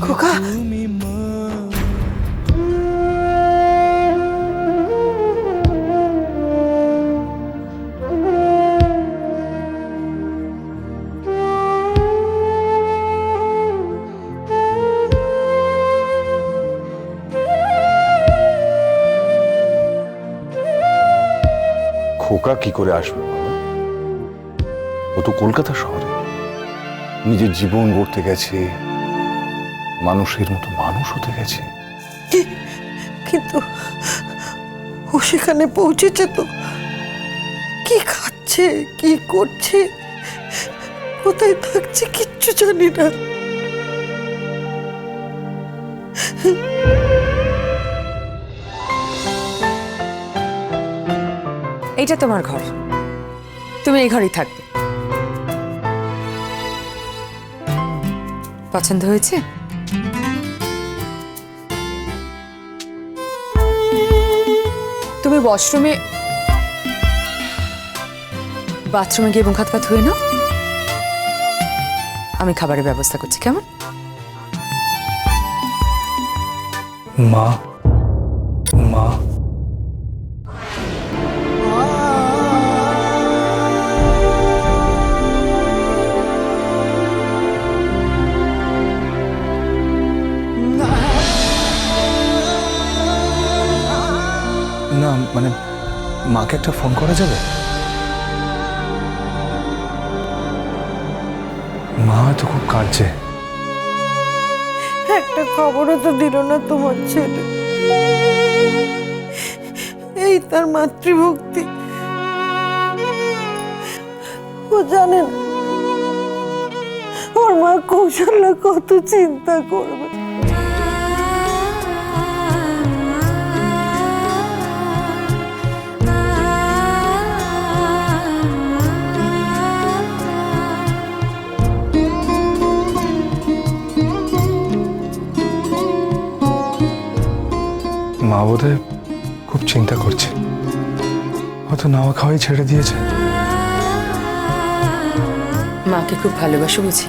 খোকা, খোকা কি করে আসবে বাবা? ও তো কলকাতা শহরে নিজের জীবন গড়তে গেছে, মানুষের মতো মানুষ হতে গেছে। কিন্তু ও সেখানে পৌঁছেছে তো? কি খাচ্ছে, কি করছে, কোথায় থাকছে কিচ্ছু জানি না। এইটা তোমার ঘর, তুমি এই ঘরেই থাকবে। পছন্দ হয়েছে? তুমি বাথরুমে গিয়ে মুখ হাত পা ধুয়ে নাও, আমি খাবারের ব্যবস্থা করছি। কেমন? মা, মা, না মানে মাকে একটা ফোন করা যাবে? মা তো খুব কাঁদছে। একটা খবরও তো দিল না তোমার ছেলে। এই তার মাতৃভক্তি। ও জানে না ওর মা কৌশল্যা কত চিন্তা করবে। মা বোধহয় খুব চিন্তা করছে, হয়তো নাওয়া খাওয়াই ছেড়ে দিয়েছে। মাকে খুব ভালোবাসো বুঝি?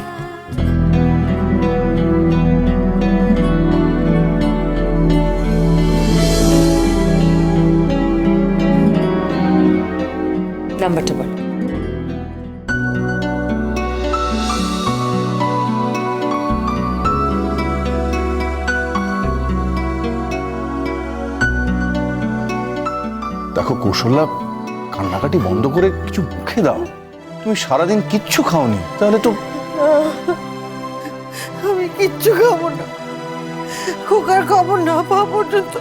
নাম্বারটা বল। দেখো কৌশল্যা, কান্নাকাটি বন্ধ করে কিছু মুখে দাও। তুমি সারাদিন কিচ্ছু খাওনি, তাহলে তো। আমি কিচ্ছু খাবো না। খোকার খবর না পাওয়া পর্যন্ত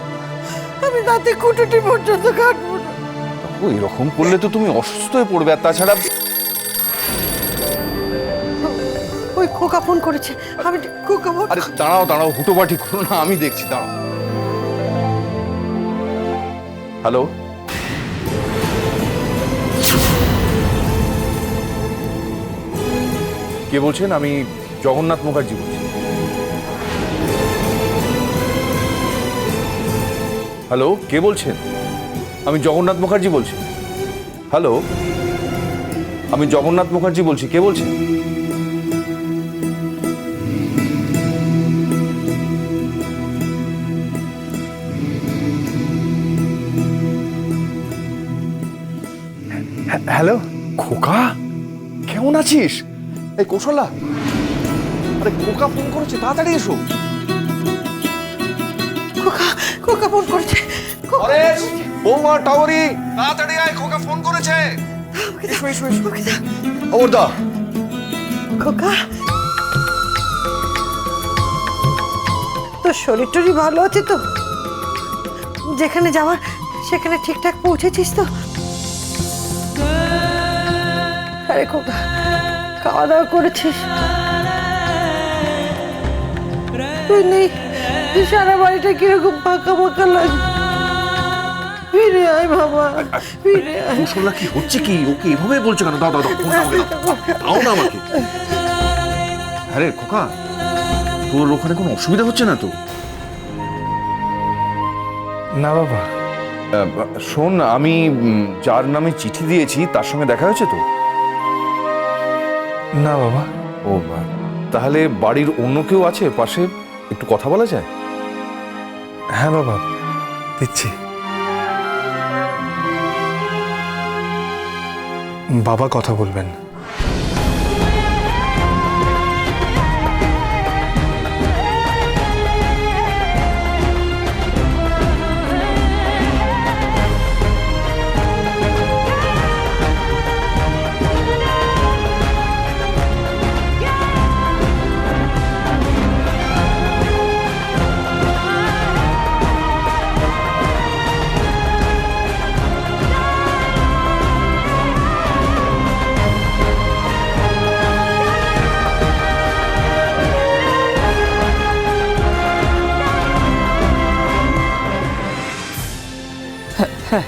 আমি রাতে কুটুটি পর্যন্ত কাটবো না। এরকম করলে তো তুমি অসুস্থ হয়ে পড়বে। আর তাছাড়া ওই খোকা ফোন করেছে, আমি খোকা ফোন। আরে দাঁড়াও দাঁড়াও, হুটোপাটি করো না, আমি দেখছি, দাঁড়াও। হ্যালো, কে বলছেন? আমি জগন্নাথ মুখার্জি বলছি। হ্যালো, কে বলছেন? আমি জগন্নাথ মুখার্জি বলছি। হ্যালো, আমি জগন্নাথ মুখার্জি বলছি। কে বলছেন? হ্যালো, খোকা, কেমন আছিস? এই কৌশল্যা, আরে খোকা ফোন করেছে, তাড়াতাড়ি এসো। খোকা খোকা ফোন করেছে। পরেশ, বৌমা, টাওরি, তাড়াতাড়ি আয়, খোকা ফোন করেছে। এসো এসো এসো। ওর দা। খোকা, তোর শরীর টরীর ভালো আছে তো? যেখানে যাওয়ার সেখানে ঠিকঠাক পৌঁছেছিস তো? আরে খোকা, খাওয়া দাওয়া করেছিস? তুই নেই, সারা বাড়িটা কিরকম ফাঁকা ফাঁকা লাগে। ফিরে আয় বাবা, ফিরে আয়। কৌশল্যা, কি হচ্ছে কি? ওকে এভাবে বলছো কেন? দাও দাও দাও, ফোনটা আমাকে দাও। দাও না আমাকে। আরে খোকা, তোর ওখানে কোনো অসুবিধা হচ্ছে না তো? না বাবা। শোন, আমি যার নামে চিঠি দিয়েছি তার সঙ্গে দেখা হয়েছে তো? না বাবা। ও, তাহলে বাড়ির অন্য কেউ আছে পাশে, একটু কথা বলা যায়? হ্যাঁ বাবা, দিচ্ছি। বাবা কথা বলবেন।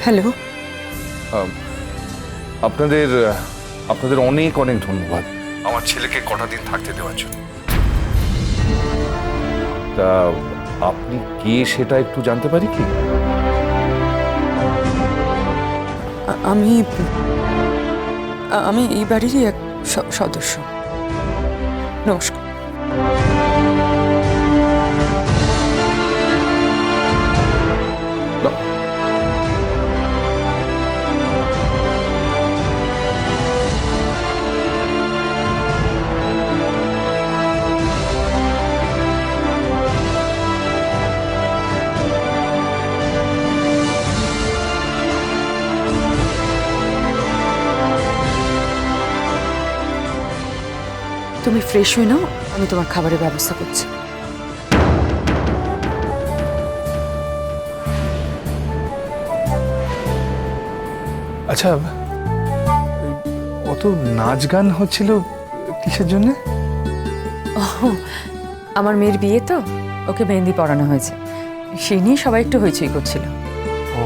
হ্যালো। আপনাদের আপনাদের অনেক অনেক ধন্যবাদ আমার ছেলেকে কটা দিন থাকতে দেওয়ার জন্য। তা আপনি কে সেটা একটু জানতে পারি কি? আমি আমি এই বাড়িরই এক সদস্য। নমস্কার। না, তুমি ফ্রেশ হয়ে নাও, আমি তোমার খাবারের ব্যবস্থা করছি। আচ্ছা, অত নাচ গান হচ্ছিল কিসের জন্য? আমার মেয়ের বিয়ে তো, ওকে মেহেন্দি পরানো হয়েছে, সেই নিয়ে সবাই একটু হইচই করছিল। ও,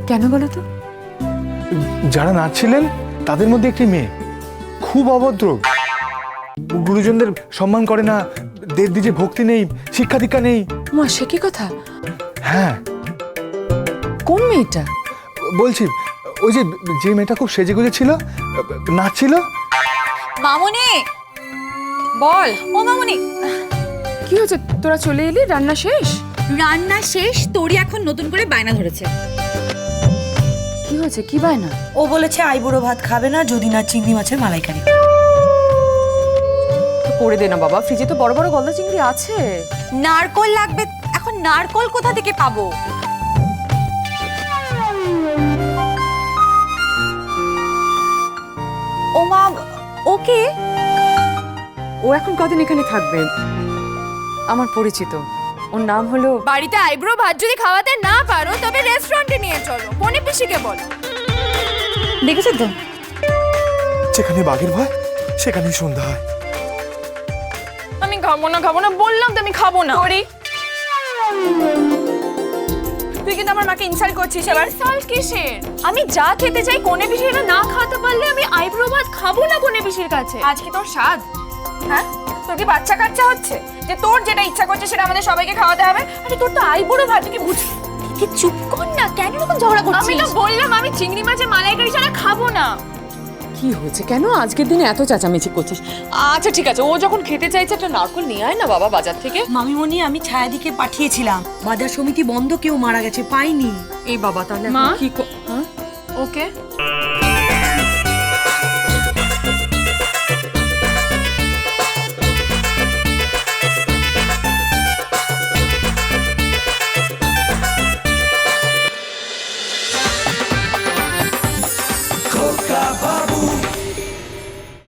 কেন বলো তো? যারা নাচছিলেন তাদের মধ্যে একটি মেয়ে খুব অভদ্র, গুরুজনদের সম্মান করে না, দেব দিজে ভক্তি নেই, শিক্ষা দীক্ষা নেই। মা, সে কি কথা? হ্যাঁ, কোন মেয়েটা? বলছি ওই যে মেয়েটা খুব সেজে গুজে ছিল, নাচছিল। মামুনি, বল। ও মামুনি, কি হয়েছে? তোরা চলে এলি? রান্না শেষ? রান্না শেষ। তোরই এখন নতুন করে বায়না ধরেছে। কি হয়েছে? কি বায়না? ও বলেছে আইবুড়ো ভাত খাবে না যদি না চিংড়ি মাছের মালাইকারি। করে দে না বাবা, ফ্রিজে তো বড় বড় গলদা চিংড়ি আছে। নারকোল লাগবে। এখন নারকোল কোথা থেকে পাবো? ও মা, ওকে। ও এখন কদিন এখানে থাকবে, আমার পরিচিত। ওর নাম হলো। বাড়িতে আইব্রো ভাত যদি খাওয়াতে না পারো তবে রেস্টুরেন্টে নিয়ে চলো, পনি পিসিকে বলো। দেখেছো তো? যেখানে বাঘের ভয় সেখানেই সন্ধ্যা হয়। আমি খাবো না বললাম তো, আমি খাবো না। করি তুই কিন্তু আমার মাকে ইনসাল্ট করছিস এবার। ইনসাল্ট কিসের? আমি যা খেতে চাই কোনে পিসিরা না খাওয়াতে পারলে আমি আইব্রো ভাত খাবো না কোনে পিসির কাছে। আজ কি তোর স্বাদ? হ্যাঁ, তোর কি বাচ্চা কাচ্চা হচ্ছে যে তোর যেটা ইচ্ছা করছে সেটা আমাদের সবাইকে খাওয়াতে হবে? আরে তোর তো আইব্রো ভাত, তুই কি বুঝ? কি চুপ কর না, কেন এরকম ঝগড়া করছিস? আমি তো বললাম আমি চিংড়ি মাছের মালাইকারি ছাড়া খাবো না। কি হয়েছে? কেন আজকের দিনে এত চেঁচামেচি করছিস? আচ্ছা ঠিক আছে, ও যখন খেতে চাইছে একটা নারকল নিয়ে আয় না বাবা বাজার থেকে। মামিমণি, আমি ছায়াদিকে পাঠিয়েছিলাম, বাজার সমিতি বন্ধ, কেউ মারা গেছে, পাইনি। এই বাবা, তাহলে মা? এখন কি হ্যাঁ? ওকে